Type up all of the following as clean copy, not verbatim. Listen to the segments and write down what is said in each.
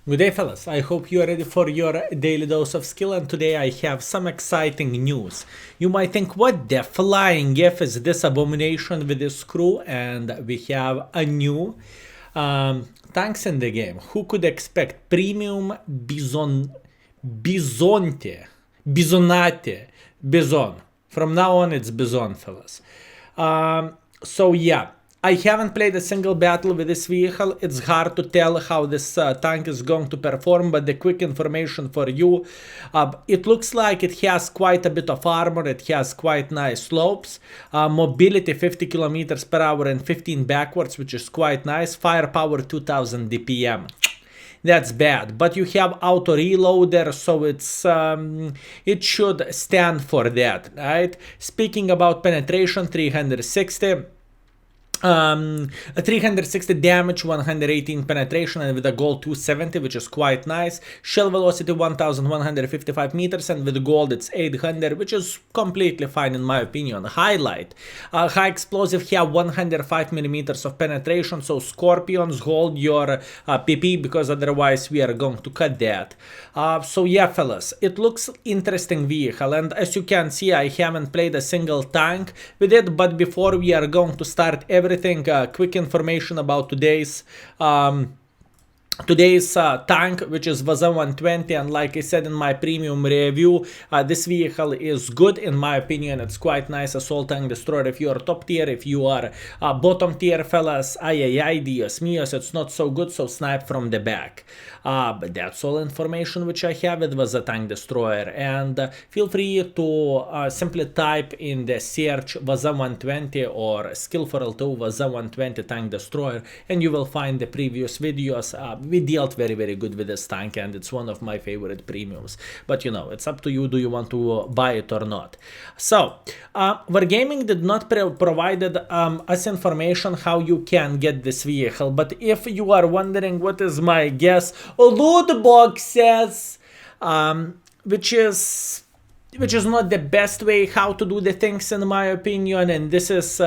Good day, fellas. I hope you are ready for your daily dose of skill, and today I have some exciting news. You might think, what the flying F is this abomination with this crew? And we have a new tanks in the game. Who could expect Premium Bizonte, Bison. From now on, it's Bison, fellas. So yeah, I haven't played a single battle with this vehicle. It's hard to tell how this tank is going to perform, but the quick information for you, it looks like it has quite a bit of armor. It has quite nice slopes, mobility 50 kilometers per hour and 15 backwards, which is quite nice. Firepower 2000 DPM. That's bad, but you have auto reloader, so it should stand for that, right? Speaking about penetration, 360. 360 damage, 118 penetration, and with a gold 270, which is quite nice. Shell velocity 1155 meters, and with gold it's 800, which is completely fine in my opinion. Highlight, high explosive have 105 millimeters of penetration, so scorpions, hold your PP, because otherwise we are going to cut that. So yeah, fellas, it looks interesting vehicle, and as you can see, I haven't played a single tank with it, but before we are going to start everything, quick information about today's tank, which is Vaza 120, and like I said in my premium review, this vehicle is good in my opinion. It's quite nice assault tank destroyer if you are top tier. If you are bottom tier, fellas, Dios míos, it's not so good, so snipe from the back. But that's all information which I have. It was a tank destroyer, and feel free to simply type in the search Vaza 120 or skill for L2 Vaza 120 tank destroyer, and you will find the previous videos. We dealt very good with this tank, and it's one of my favorite premiums, but you know, it's up to you. Do you want to buy it or not? So Wargaming did not provided us information how you can get this vehicle, but if you are wondering what is my guess, loot boxes, which is not the best way how to do the things in my opinion, and this is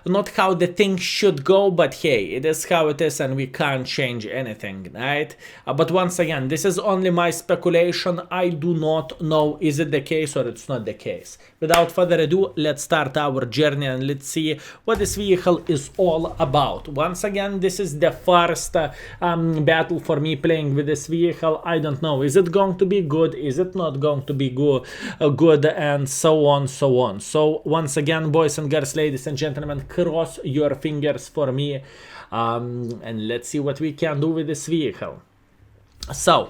not how the things should go, but hey, it is how it is and we can't change anything, right? But once again, this is only my speculation. I do not know is it the case or it's not the case. Without further ado, let's start our journey and let's see what this vehicle is all about. Once again, this is the first battle for me playing with this vehicle. I don't know, is it going to be good, is it not going to be good, and so on. So once again, boys and girls, ladies and gentlemen, cross your fingers for me, and let's see what we can do with this vehicle. So,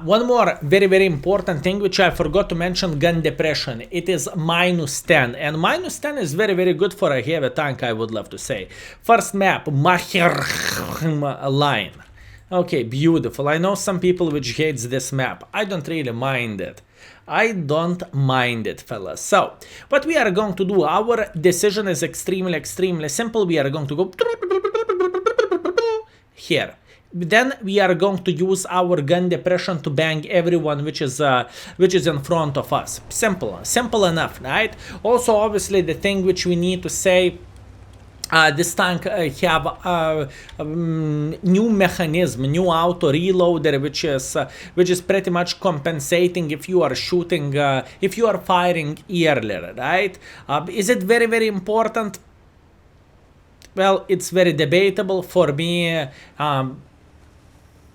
one more very important thing which I forgot to mention: gun depression. It is -10, and -10 is very good for a heavy tank, I would love to say. First map, Maher line. Okay, beautiful. I know some people which hates this map. I don't really mind it. I don't mind it, fellas. So, what we are going to do, our decision is extremely simple. We are going to go here. Then we are going to use our gun depression to bang everyone which is in front of us. Simple enough, right? Also, obviously, the thing which we need to say, this tank have new mechanism, new auto reloader, which is pretty much compensating if you are shooting, if you are firing earlier, right? Is it very important? Well, it's very debatable for me.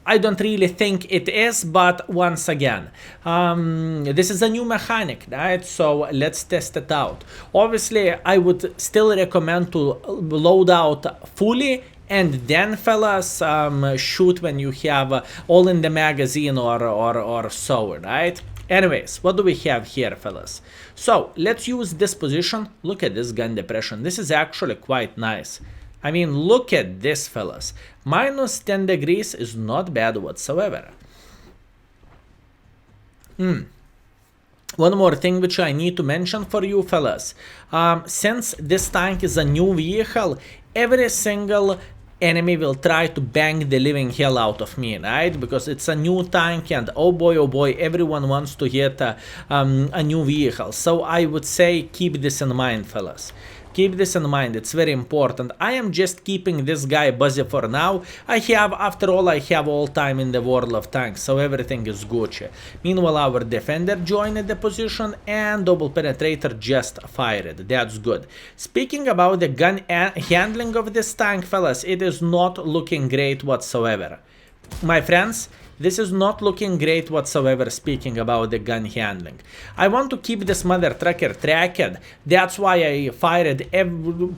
I don't really think it is, but once again, this is a new mechanic, right? So let's test it out. Obviously, I would still recommend to load out fully and then, fellas, shoot when you have all in the magazine or so, right? Anyways, what do we have here, fellas? So let's use this position. Look at this gun depression. This is actually quite nice. I mean, look at this, fellas. -10 degrees is not bad whatsoever. One more thing which I need to mention for you, fellas. Since this tank is a new vehicle, every single enemy will try to bang the living hell out of me, right? Because it's a new tank, and oh boy, everyone wants to get a new vehicle. So I would say keep this in mind, fellas. Keep this in mind, it's very important. I am just keeping this guy busy for now. After all, I have all time in the world of tanks, so everything is Gucci. Meanwhile, our defender joined the position and double penetrator just fired. That's good. Speaking about the gun handling of this tank, fellas, it is not looking great whatsoever. My friends, this is not looking great whatsoever, speaking about the gun handling. I want to keep this mother trucker tracked. That's why I fired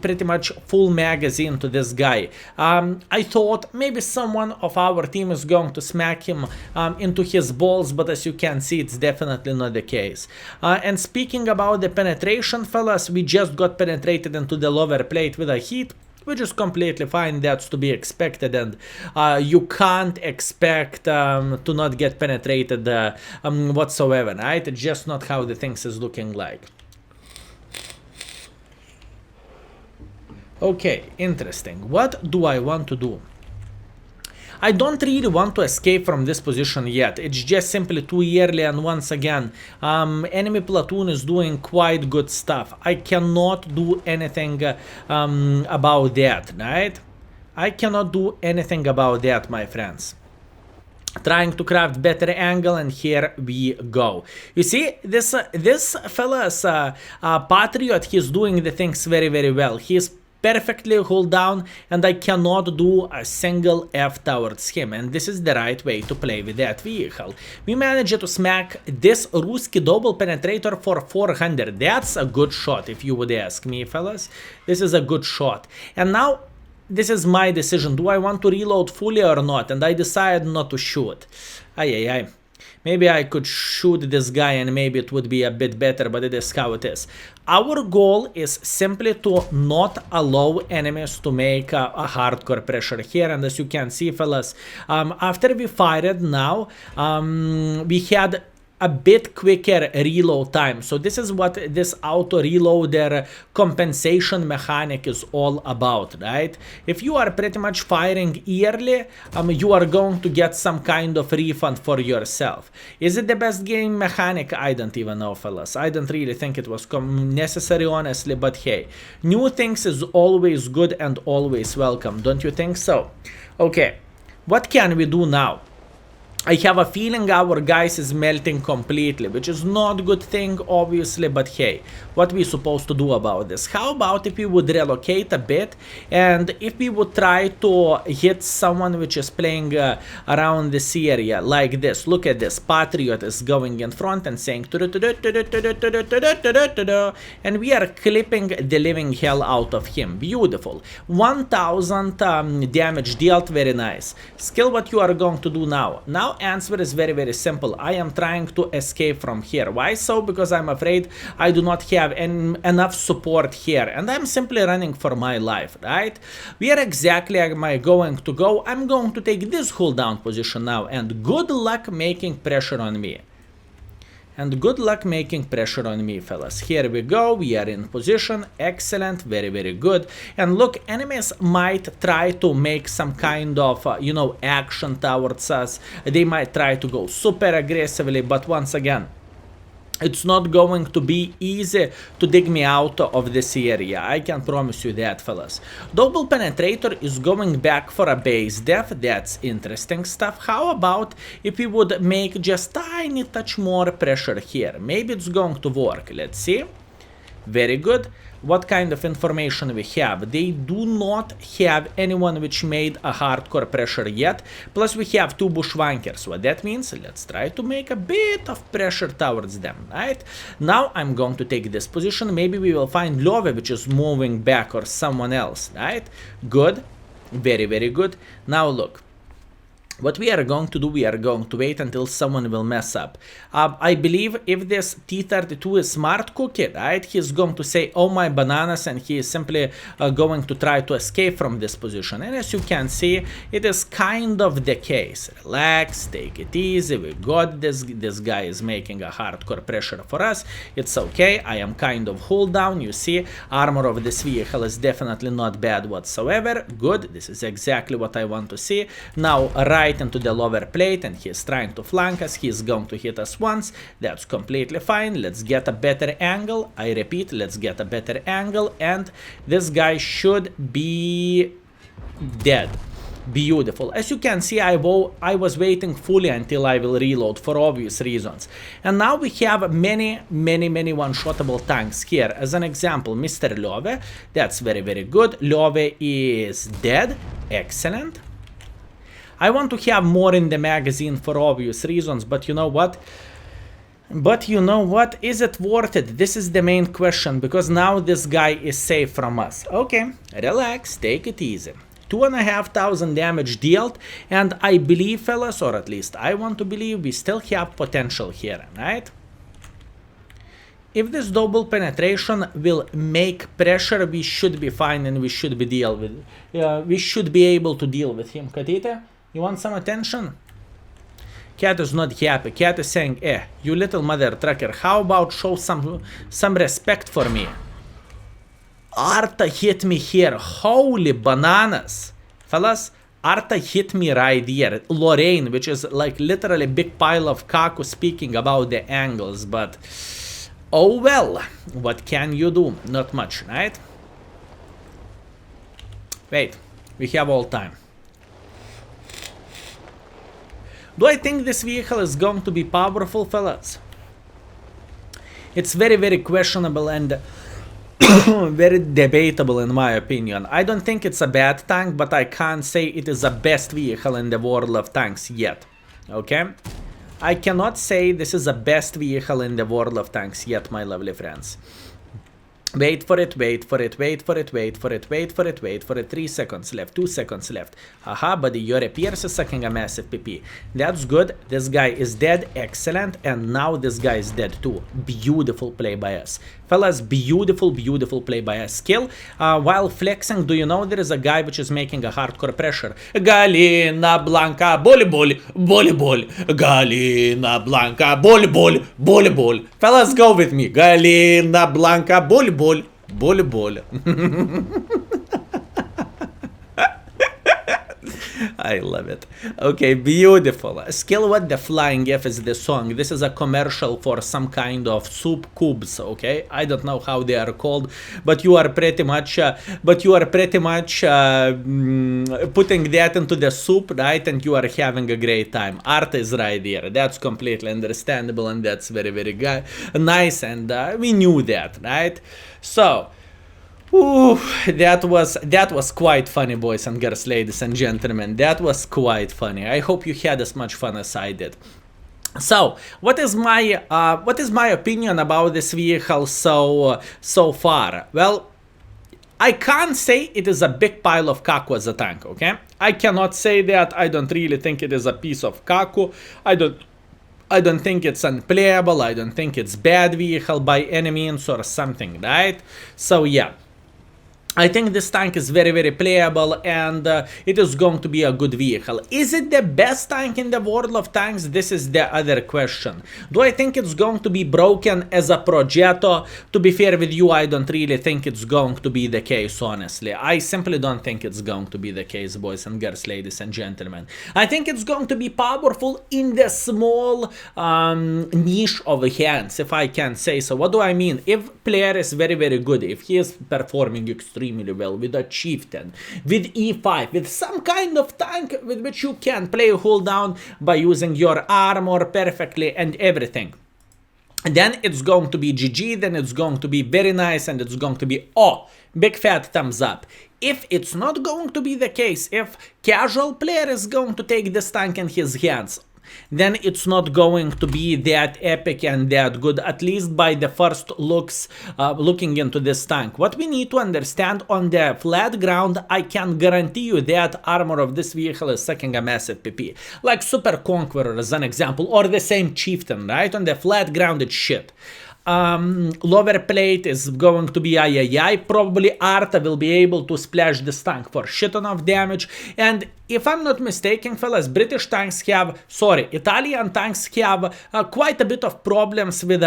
pretty much full magazine to this guy. I thought maybe someone of our team is going to smack him into his balls, but as you can see, it's definitely not the case. And speaking about the penetration, fellas, we just got penetrated into the lower plate with a hit, which is completely fine. That's to be expected, and you can't expect to not get penetrated whatsoever, right? It's just not how the things is looking like. Okay, interesting. What do I want to do? I don't really want to escape from this position yet. It's just simply too early, and once again, enemy platoon is doing quite good stuff. I cannot do anything about that, right? I cannot do anything about that, my friends. Trying to craft better angle, and here we go. You see, this fella's Patriot, he's doing the things very, very well. He's perfectly hold down, and I cannot do a single F towards him, and this is the right way to play with that vehicle. We managed to smack this Ruski double penetrator for 400. That's a good shot, if you would ask me, fellas. This is a good shot. And now this is my decision. Do I want to reload fully or not? And I decided not to shoot. Maybe I could shoot this guy and maybe it would be a bit better, but it is how it is. Our goal is simply to not allow enemies to make a hardcore pressure here. And as you can see, fellas, after we fired now, we had a bit quicker reload time. So this is what this auto reloader compensation mechanic is all about, right? If you are pretty much firing early, you are going to get some kind of refund for yourself. Is it the best game mechanic? I don't even know, fellas. I don't really think it was necessary, honestly, but hey, new things is always good and always welcome, don't you think so? Okay, what can we do now? I have a feeling our guys is melting completely, which is not a good thing, obviously, but hey, what we supposed to do about this? How about if we would relocate a bit, and if we would try to hit someone which is playing around this area, like this. Look at this, Patriot is going in front and saying, and we are clipping the living hell out of him. Beautiful. 1000 damage dealt, very nice. Skill, what you are going to do now? Now answer is very, very simple. I am trying to escape from here. Why so? Because I'm afraid I do not have enough support here, and I'm simply running for my life, right? Where exactly am I going to go? I'm going to take this hold down position now, and good luck making pressure on me. And good luck making pressure on me, fellas. Here we go, we are in position, excellent, very, very good. And look, enemies might try to make some kind of, you know, action towards us. They might try to go super aggressively, but once again, it's not going to be easy to dig me out of this area. I can promise you that, fellas. Double penetrator is going back for a base def. That's interesting stuff. How about if we would make just tiny touch more pressure here? Maybe it's going to work. Let's see. Very good. What kind of information we have? They do not have anyone which made a hardcore pressure yet. Plus we have 2 bushwankers. What that means? Let's try to make a bit of pressure towards them, right? Now I'm going to take this position. Maybe we will find Love, which is moving back, or someone else, right? Good. Very, very good. Now look. What we are going to do, we are going to wait until someone will mess up. I believe if this T-32 is smart cookie, right, he's going to say, oh my bananas, and he is simply going to try to escape from this position. And as you can see, it is kind of the case. Relax, take it easy, we got this. This guy is making a hardcore pressure for us. It's okay, I am kind of hold down. You see, armor of this vehicle is definitely not bad whatsoever. Good, this is exactly what I want to see. Now, right right into the lower plate and he's trying to flank us. He's going to hit us once. That's completely fine. Let's get a better angle. I repeat, let's get a better angle, and this guy should be dead. Beautiful. As you can see, I was waiting fully until I will reload for obvious reasons. And now we have many one-shottable tanks here. As an example, Mr. Love. That's very good. Love is dead. Excellent. I want to have more in the magazine for obvious reasons, but you know what? Is it worth it? This is the main question, because now this guy is safe from us. Okay, relax, take it easy. 2,500 damage dealt, and I believe, fellas, or at least I want to believe, we still have potential here, right? If this double penetration will make pressure, we should be fine and we should be we should be able to deal with him. Katita, you want some attention? Cat is not happy. Cat is saying, you little mother trucker, how about show some respect for me? Arta hit me here. Holy bananas. Fellas, Arta hit me right here. Lorraine, which is like literally a big pile of kaku speaking about the angles, but oh well, what can you do? Not much, right? Wait, we have all time. Do I think this vehicle is going to be powerful, fellas? It's very questionable and very debatable in my opinion. I don't think it's a bad tank, but I can't say it is the best vehicle in the world of tanks yet. Okay? I cannot say this is the best vehicle in the world of tanks yet, my lovely friends. Wait for it. 3 seconds left, 2 seconds left. Haha, buddy, your appearance is sucking a massive PP. That's good. This guy is dead. Excellent. And now this guy is dead too. Beautiful play by us. Fellas, beautiful play by us. Skill. While flexing, do you know there is a guy which is making a hardcore pressure? Galina Blanca, volleyball. Galina Blanca, volleyball. Fellas, go with me. Galina Blanca, volleyball. I love it. Okay, beautiful. Skill what the flying F is the song. This is a commercial for some kind of soup cubes, okay? I don't know how they are called, but you are pretty much putting that into the soup, right? And you are having a great time. Art is right here. That's completely understandable, and that's very nice, and we knew that, right? So ooh, that was quite funny, boys and girls, ladies and gentlemen. That was quite funny. I hope you had as much fun as I did. So, what is my opinion about this vehicle so far? Well, I can't say it is a big pile of kaku as a tank, okay? I cannot say that. I don't really think it is a piece of kaku. I don't think it's unplayable. I don't think it's bad vehicle by any means or something, right? So yeah, I think this tank is very playable, and it is going to be a good vehicle. Is it the best tank in the world of tanks? This is the other question. Do I think it's going to be broken as a Progetto? To be fair with you, I don't really think it's going to be the case, honestly. I simply don't think it's going to be the case, boys and girls, ladies and gentlemen. I think it's going to be powerful in the small niche of hands, if I can say so. What do I mean? If player is very good, if he is performing extremely well with a chieftain, with E5, with some kind of tank with which you can play hold down by using your armor perfectly and everything, then it's going to be GG, then it's going to be very nice, and it's going to be, oh, big fat thumbs up. If it's not going to be the case, if casual player is going to take this tank in his hands, then it's not going to be that epic and that good, at least by the first looks, looking into this tank. What we need to understand, on the flat ground, I can guarantee you that armor of this vehicle is sucking a massive PP. Like Super Conqueror as an example, or the same Chieftain, right? On the flat ground, it's shit. Lower plate is going to be ayayay. Probably Arta will be able to splash this tank for shit ton of damage. And if I'm not mistaken, fellas, British tanks have, sorry, Italian tanks have quite a bit of problems with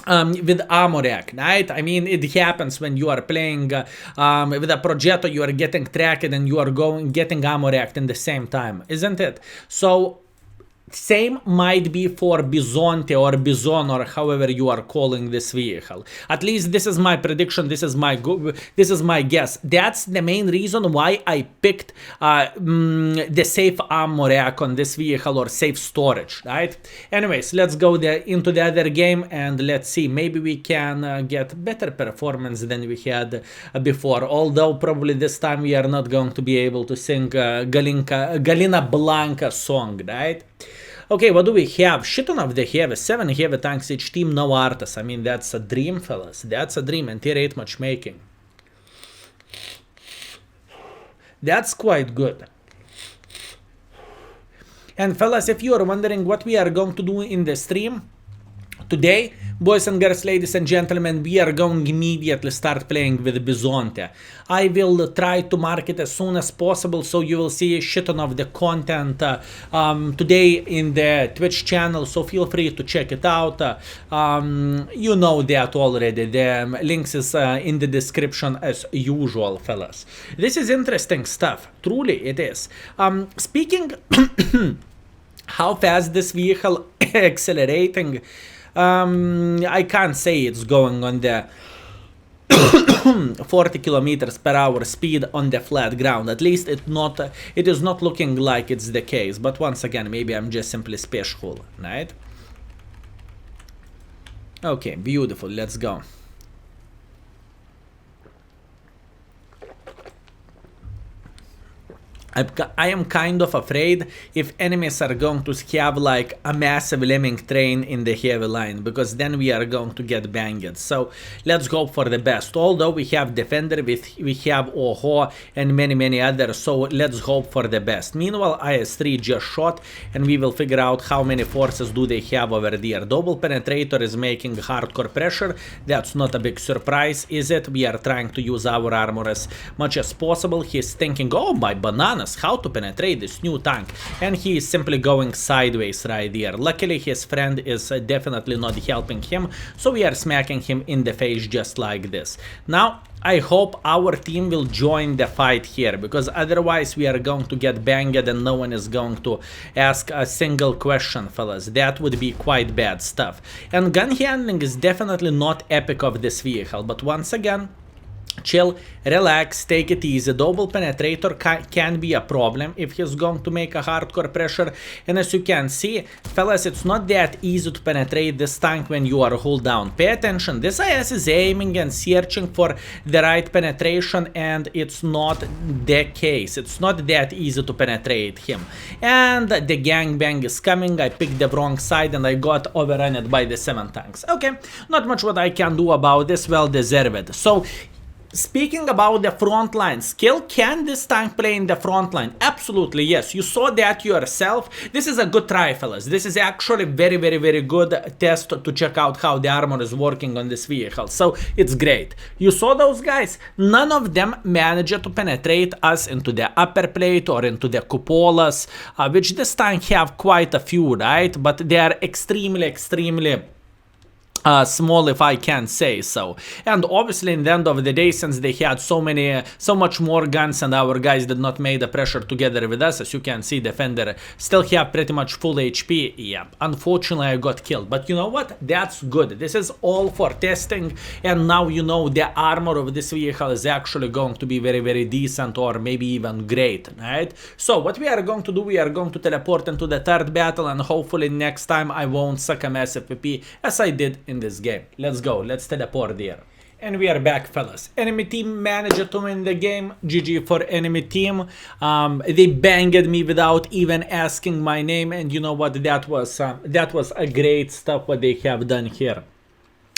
with armor rack, right? I mean, it happens when you are playing with a Progetto, you are getting tracked and you are getting armor racked in the same time, isn't it? So same might be for Bizonte or Bison or however you are calling this vehicle. At least this is my prediction. This is my guess. That's the main reason why I picked the safe ammo rack on this vehicle, or safe storage, right? Anyways, let's go into the other game and let's see. Maybe we can get better performance than we had before. Although probably this time we are not going to be able to sing Galina Blanca song, right? Okay, what do we have? Shit ton of the heavy, 7 heavy tanks each team, no artas. I mean, that's a dream, fellas. That's a dream, and tier 8 matchmaking. That's quite good. And fellas, if you are wondering what we are going to do in the stream today, boys and girls, ladies and gentlemen, we are going immediately start playing with Bizonte. I will try to mark it as soon as possible, so you will see a shit ton of the content today in the Twitch channel, so feel free to check it out. You know that already. The links is in the description as usual, fellas. This is interesting stuff. Truly, it is. Speaking how fast this vehicle accelerating, I can't say it's going on the 40 kilometers per hour speed on the flat ground. At least it is not looking like it's the case. But once again, maybe I'm just simply special, right? Okay, beautiful. Let's go. I am kind of afraid if enemies are going to have like a massive lemming train in the heavy line, because then we are going to get banged. So let's hope for the best. Although we have Defender, we have Oho and many others, so let's hope for the best. Meanwhile, IS-3 just shot, and we will figure out how many forces do they have over there. Double Penetrator is making hardcore pressure. That's not a big surprise, is it? We are trying to use our armor as much as possible. He's thinking, oh my banana, how to penetrate this new tank, and he is simply going sideways right there. Luckily his friend is definitely not helping him, so we are smacking him in the face just like this. Now I hope our team will join the fight here, because otherwise we are going to get banged and no one is going to ask a single question, fellas. That would be quite bad stuff. And gun handling is definitely not epic of this vehicle, but once again, chill, relax, take it easy. Double penetrator can be a problem if he's going to make a hardcore pressure. And as you can see, fellas, it's not that easy to penetrate this tank when you are hold down. Pay attention, this IS is aiming and searching for the right penetration, and it's not the case. It's not that easy to penetrate him. And the gangbang is coming. I picked the wrong side and I got overrun by the 7 tanks. Okay, not much what I can do about this, well deserved. So speaking about the front line skill, can this tank play in the front line? Absolutely, yes. You saw that yourself. This is a good try, fellas. This is actually very good test to check out how the armor is working on this vehicle. So it's great. You saw those guys? None of them managed to penetrate us into the upper plate or into the cupolas, which this tank have quite a few, right? But they are extremely small, if I can say so. And obviously in the end of the day, since they had so much more guns and our guys did not make the pressure together with us, as you can see, Defender still have pretty much full HP. Yeah, unfortunately I got killed, but you know what, that's good. This is all for testing, and now you know the armor of this vehicle is actually going to be very decent, or maybe even great, right? So what we are going to do, we are going to teleport into the third battle, and hopefully next time I won't suck a massive PP as I did in this game. Let's go, let's teleport there. And we are back, fellas. Enemy team managed to win the game. GG for enemy team. They banged me without even asking my name, and you know what, that was a great stuff what they have done here.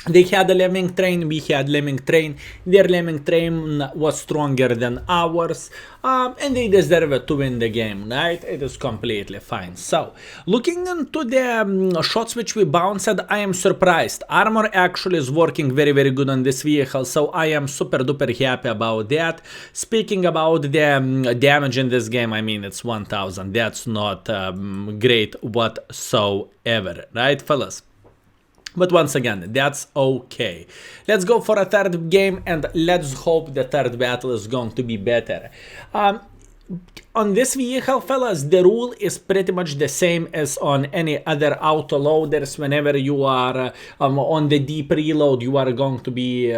They had a lemming train, we had lemming train. Their lemming train was stronger than ours, and they deserved to win the game, right? It is completely fine. So, looking into the shots which we bounced, I am surprised. Armor actually is working very good on this vehicle, so I am super duper happy about that. Speaking about the damage in this game, I mean, it's 1000. That's not great whatsoever, right, fellas? But once again, that's okay. Let's go for a third game and let's hope the third battle is going to be better. On this vehicle, fellas, the rule is pretty much the same as on any other auto loaders. Whenever you are on the deep reload, you are going to be...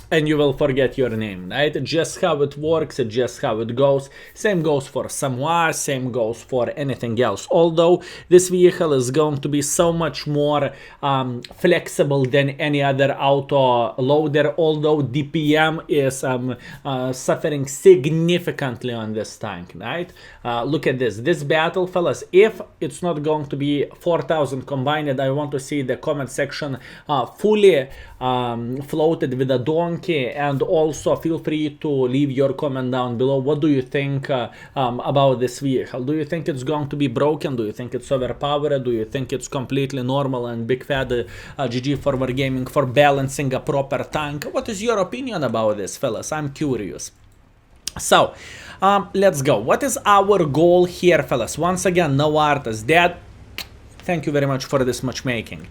and you will forget your name, right? Just how it works, just how it goes. Same goes for Samoa, same goes for anything else. Although this vehicle is going to be so much more flexible than any other auto loader, although DPM is suffering significantly on this tank, right? Look at this. This battle, fellas, if it's not going to be 4,000 combined, I want to see the comment section fully floated with a donkey. And also feel free to leave your comment down below. What do you think about this vehicle? Do you think it's going to be broken? Do you think it's overpowered? Do you think it's completely normal? And big fat GG for Wargaming for balancing a proper tank. What is your opinion about this, fellas? I'm curious. So let's go. What is our goal here, fellas? Once again, no artists dead. Thank you very much for this matchmaking.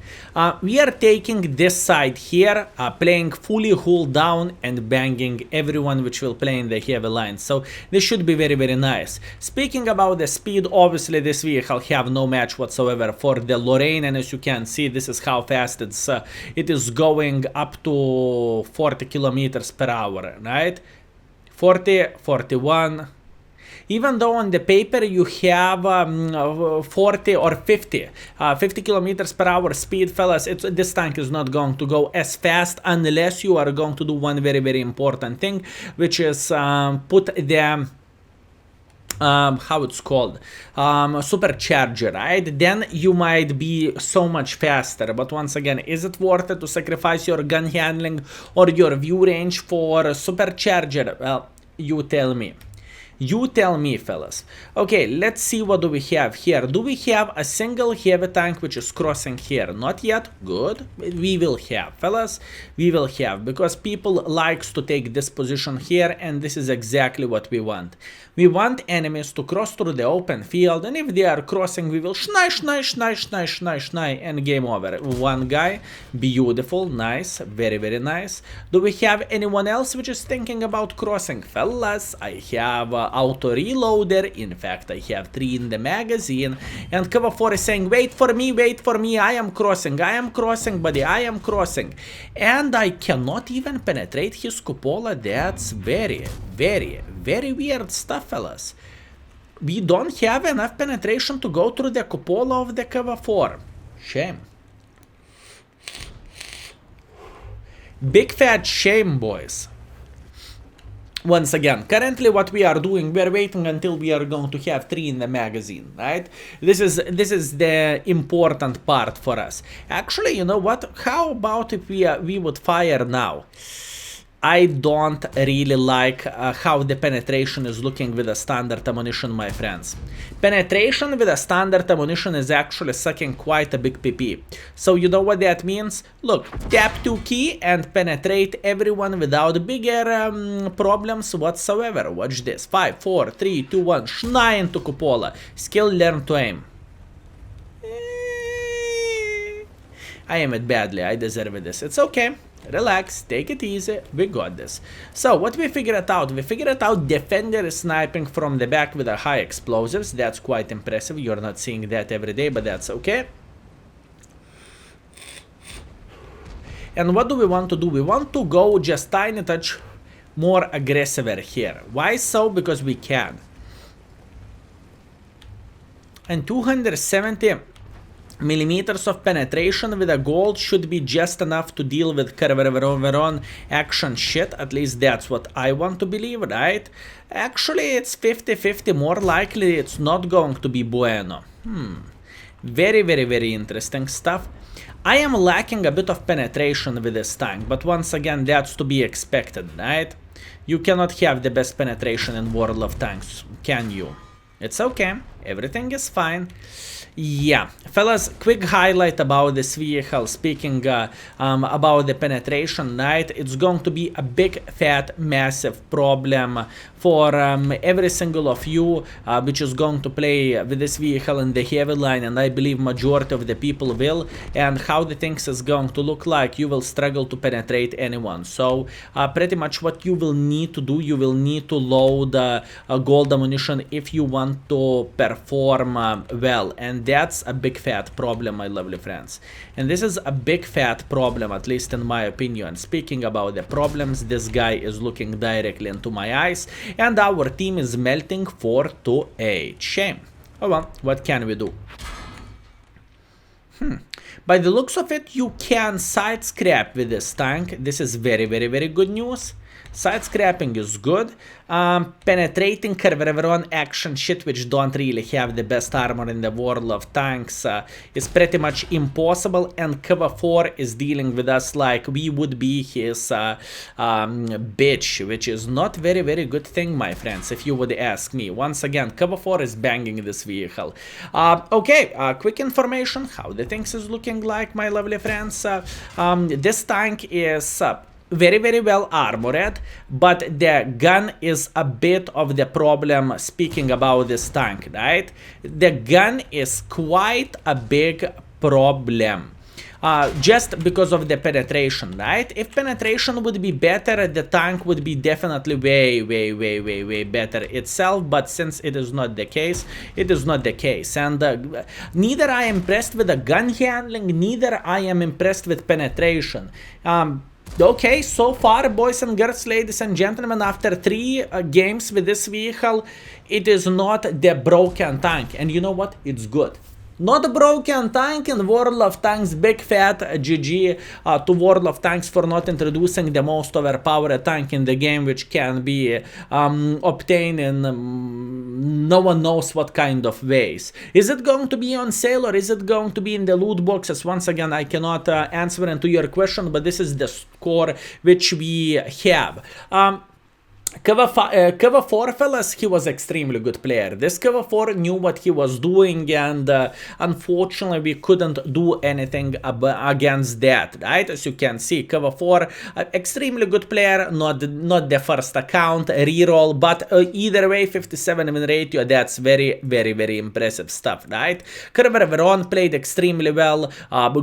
We are taking this side here, playing fully hull down and banging everyone which will play in the heavy lines. So this should be very, very nice. Speaking about the speed, obviously this vehicle have no match whatsoever for the Lorraine, and as you can see, this is how fast it is going, up to 40 kilometers per hour, right? 40, 41. Even though on the paper you have 40 or 50 kilometers per hour speed, fellas, this tank is not going to go as fast unless you are going to do one very, very important thing, which is put the how it's called, supercharger, right? Then you might be so much faster. But once again, is it worth it to sacrifice your gun handling or your view range for supercharger? Well, you tell me. You tell me, fellas. Okay, let's see what do we have here. Do we have a single heavy tank which is crossing here? Not yet. Good. We will have, fellas. We will have, because people likes to take this position here, and this is exactly what we want. We want enemies to cross through the open field, and if they are crossing, we will schnai, and game over. One guy. Beautiful. Nice. Very, very nice. Do we have anyone else which is thinking about crossing? Fellas, I have auto reloader. In fact, I have 3 in the magazine, and cover 4 is saying, wait for me, I am crossing, buddy, I am crossing. And I cannot even penetrate his cupola. That's very, very, very weird stuff, fellas. We don't have enough penetration to go through the cupola of the cover 4. Shame. Big fat shame, boys. Once again, currently what we are doing, we are waiting until we are going to have 3 in the magazine, right? This is the important part for us. Actually, you know what? How about if we would fire now? I don't really like how the penetration is looking with a standard ammunition, my friends. Penetration with a standard ammunition is actually sucking quite a big PP. So you know what that means? Look, tap 2 key and penetrate everyone without bigger problems whatsoever. Watch this. 5, 4, 3, 2, 1. Schnai into cupola. Skill learn to aim. I aim it badly. I deserve this. It's okay. Relax, take it easy, we got this. So, what we figured out? We figured out defender is sniping from the back with a high explosives. That's quite impressive. You're not seeing that every day, but that's okay. And what do we want to do? We want to go just tiny touch more aggressive here. Why so? Because we can. And 270 millimeters of penetration with a gold should be just enough to deal with Carveron action shit. At least that's what I want to believe, right? Actually, it's 50-50. More likely it's not going to be bueno. Very, very, very interesting stuff. I am lacking a bit of penetration with this tank, but once again, that's to be expected, right? You cannot have the best penetration in World of Tanks, can you? It's okay. everything is fine. Yeah, fellas, quick highlight about this vehicle, speaking about the penetration, right? It's going to be a big, fat, massive problem for every single of you which is going to play with this vehicle in the heavy line, and I believe majority of the people will. And how the things is going to look like, you will struggle to penetrate anyone. So pretty much what you will need to do, you will need to load gold ammunition if you want to perform well, and that's a big fat problem, my lovely friends. And this is a big fat problem, at least in my opinion. Speaking about the problems, this guy is looking directly into my eyes, and our team is melting 4-8. Shame. Oh well, what can we do? By the looks of it, you can side scrap with this tank. This is very, very, very good news. Side scrapping is good. Penetrating Carveron action shit, which don't really have the best armor in the world of tanks, is pretty much impossible. And cover 4 is dealing with us like we would be his bitch, which is not very, very good thing, my friends, if you would ask me. Once again, cover 4 is banging this vehicle. Okay, quick information how the things is looking like, my lovely friends. This tank is very, very well armored, but the gun is a bit of the problem. Speaking about this tank, right? The gun is quite a big problem. Just because of the penetration, right? If penetration would be better, the tank would be definitely way better itself, but since it is not the case, it is not the case. And neither I am impressed with the gun handling, neither I am impressed with penetration. Okay, so far, boys and girls, ladies and gentlemen, after 3 games with this vehicle, it is not the broken tank. And you know what? It's good. Not a broken tank in World of Tanks. Big fat GG to World of Tanks for not introducing the most overpowered tank in the game, which can be obtained in no one knows what kind of ways. Is it going to be on sale, or is it going to be in the loot boxes? Once again, I cannot answer into your question, but this is the score which we have. Cover 4, fellas, he was extremely good player. This Cover 4 knew what he was doing, and unfortunately we couldn't do anything against that, right? As you can see, Cover 4, extremely good player, not the first account, reroll, but either way, 57 win ratio, that's very, very, very impressive stuff, right? Carveron played extremely well,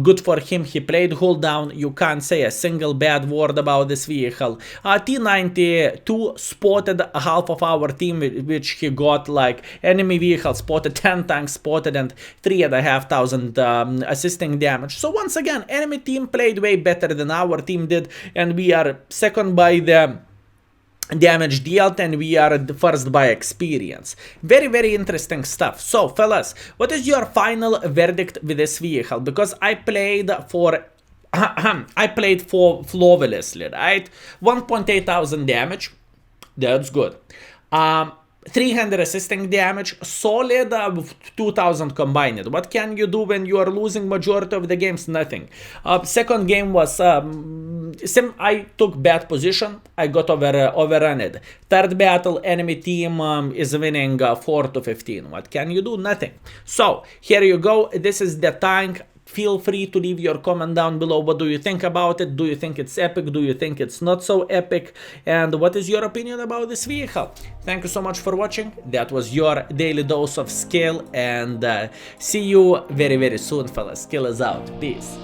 good for him, he played hold down, you can't say a single bad word about this vehicle. T92 spotted half of our team, which he got like enemy vehicle spotted, 10 tanks spotted, and 3,500 assisting damage. So once again, enemy team played way better than our team did, and we are second by the damage dealt, and we are first by experience. Very, very interesting stuff. So fellas, what is your final verdict with this vehicle? Because I played for flawlessly, right? 1.8 thousand damage, that's good. 300 assisting damage, solid 2000 combined. What can you do when you are losing majority of the games? Nothing. Second game was I took bad position, I got overrun. Third battle, enemy team is winning 4-15. What can you do? Nothing. So here you go, this is the tank. Feel free to leave your comment down below. What do you think about it? Do you think it's epic? Do you think it's not so epic? And what is your opinion about this vehicle? Thank you so much for watching. That was your daily dose of skill, and see you very, very soon, fellas. Skill is out. Peace.